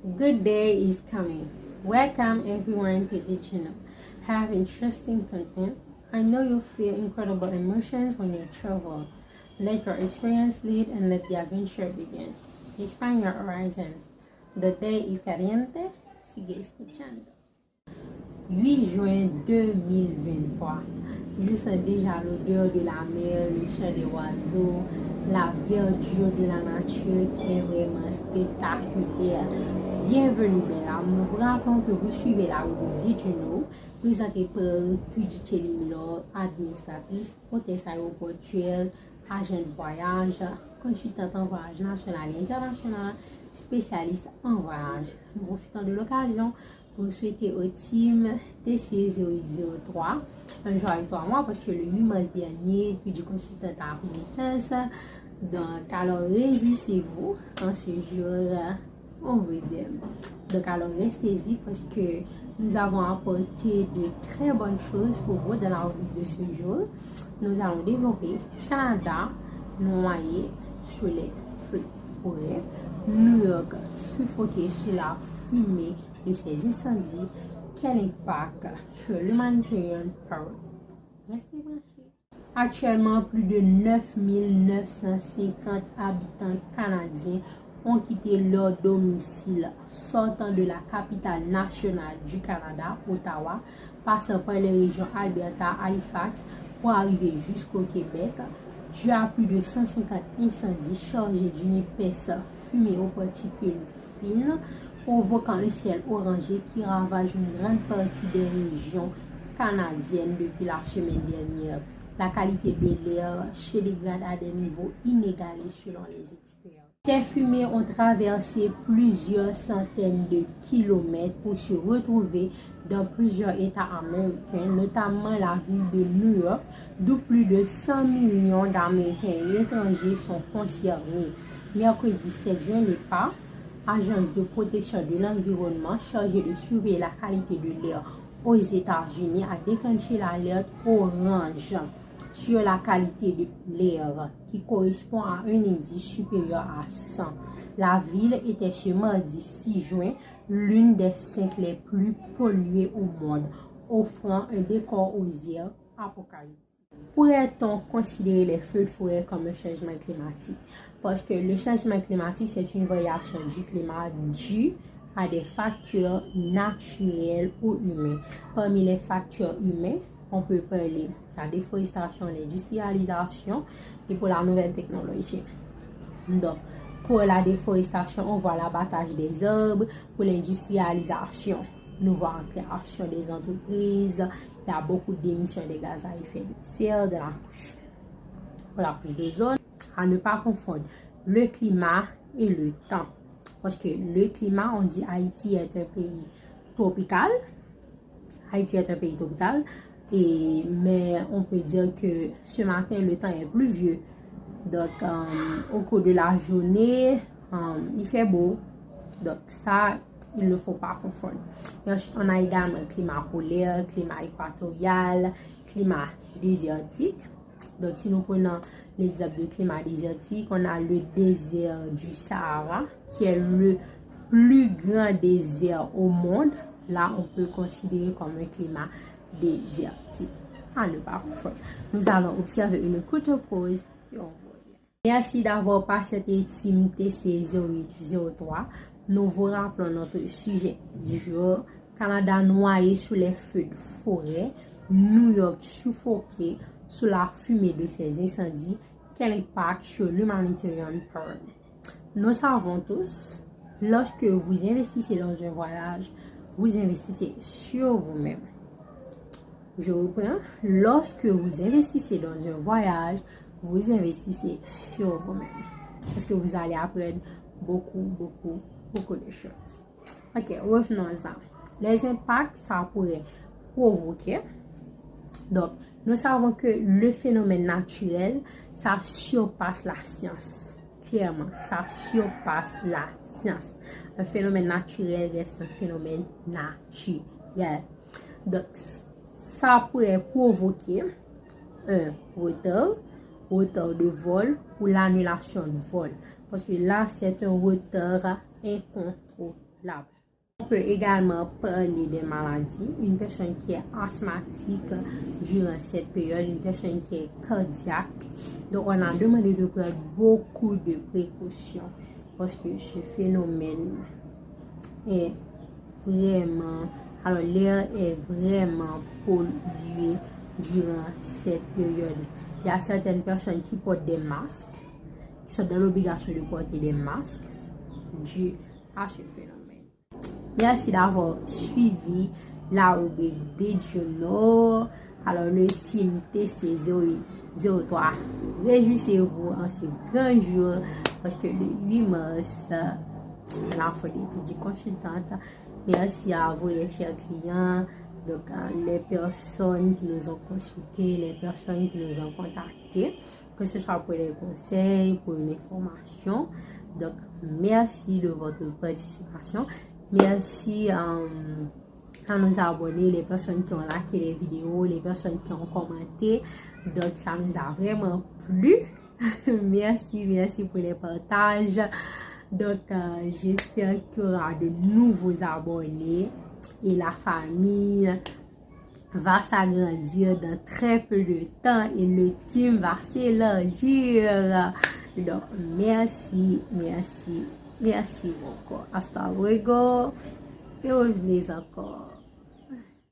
Good day is coming. Welcome everyone to the channel. Have interesting content. I know you feel incredible emotions when you travel. Let your experience lead and let the adventure begin. Expand your horizons. The day is caliente. Sigue escuchando. 8 juin 2023. Je sens déjà l'odeur de la mer, le chant des oiseaux, la verdure de la nature qui est vraiment spectaculaire. Bienvenue, belle âme. Nous vous rappelons que vous suivez la route de Juno, présentée par Twitch Chelimilo, administratrice, hôtesse aéroportuaire, agent de voyage, consultante en voyage national et international, spécialiste en voyage. Nous profitons de l'occasion pour souhaiter au team TC003 un joyeux 3 mois parce que le 8 mars dernier, Twitch consultant a pris naissance. Donc, alors réjouissez-vous en ce jour. On vous aime. Donc alors restez-y parce que nous avons apporté de très bonnes choses pour vous dans la vie de ce jour. Nous allons développer Canada noyé sous les feux de forêt, New York suffoqué sous la fumée de ces incendies, quel impact sur l'humanitarian power. Restez branchés. Actuellement, plus de 9950 habitants canadiens ont quitté leur domicile, sortant de la capitale nationale du Canada, Ottawa, passant par les régions Alberta, Halifax, pour arriver jusqu'au Québec, dû à plus de 150 incendies chargés d'une épaisse fumée aux particules fines, provoquant un ciel orangé qui ravage une grande partie des régions canadiennes depuis la semaine dernière. La qualité de l'air se dégrade à des niveaux inégalés selon les experts. Ces fumées ont traversé plusieurs centaines de kilomètres pour se retrouver dans plusieurs États américains, notamment la ville de New York, d'où plus de 100 millions d'Américains et étrangers sont concernés. Mercredi 7 juin, l'EPA, agence de protection de l'environnement chargée de surveiller la qualité de l'air aux États-Unis, a déclenché l'alerte orange sur la qualité de l'air qui correspond à un indice supérieur à 100. La ville était ce mardi 6 juin l'une des 5 les plus polluées au monde, offrant un décor aux airs apocalyptique. Pourrait-on considérer les feux de forêt comme un changement climatique? Parce que le changement climatique, c'est une variation du climat due à des facteurs naturels ou humains. Parmi les facteurs humains, on peut parler de la déforestation, l'industrialisation et pour la nouvelle technologie. Donc, pour la déforestation, on voit l'abattage des arbres. Pour l'industrialisation, nous voyons la création des entreprises. Il y a beaucoup d'émissions de gaz à effet de serre pour la couche d'ozone. À ne pas confondre le climat et le temps. Parce que le climat, on dit Haïti est un pays tropical. Haïti est un pays tropical. Mais on peut dire que ce matin, le temps est pluvieux. Donc, au cours de la journée, il fait beau. Donc, ça, il ne faut pas confondre. Et ensuite, on a également le climat polaire, climat équatorial, climat désertique. Donc, si nous prenons l'exemple du climat désertique, on a le désert du Sahara, qui est le plus grand désert au monde. Là, on peut considérer comme un climat désertique. À ne pas confondre. Nous allons observer une courte pause et on revient. Merci d'avoir passé cette team TC0803. Nous vous rappelons notre sujet du jour. Canada noyé sous les feux de forêt. New York suffoqué sous la fumée de ces incendies. Quel impact sur l'humanitarian power? Nous savons tous, lorsque vous investissez dans un voyage, vous investissez sur vous-même. Je reprends, lorsque vous investissez dans un voyage, vous investissez sur vous-même. Parce que vous allez apprendre beaucoup de choses. Ok, revenons-en. Les impacts, ça pourrait provoquer. Donc, nous savons que le phénomène naturel, ça surpasse la science. Clairement, ça surpasse la science. Un phénomène naturel reste un phénomène naturel. Donc, ça pourrait provoquer un retard de vol ou l'annulation de vol. Parce que là, c'est un retard incontrôlable. On peut également parler des maladies. Une personne qui est asthmatique durant cette période, une personne qui est cardiaque. Donc, on a demandé de prendre beaucoup de précautions parce que ce phénomène est vraiment, alors l'air est vraiment pollué durant cette période. Il y a certaines personnes qui portent des masques, qui sont dans l'obligation de porter des masques dû à ce phénomène. Merci d'avoir suivi la OBD Journal. Alors, le team TC0803, réjouissez-vous en ce grand jour parce que le 8 mars, la folie du consultante. Merci à vous, les chers clients, donc les personnes qui nous ont consultés, les personnes qui nous ont contactés, que ce soit pour des conseils, pour une information. Donc, merci de votre participation. Merci à nos abonnés, les personnes qui ont liké les vidéos, les personnes qui ont commenté. Donc, ça nous a vraiment plu. Merci pour les partages. Donc, j'espère qu'il y aura de nouveaux abonnés et la famille va s'agrandir dans très peu de temps et le team va s'élargir. Donc, merci encore. Hasta luego et revenez encore.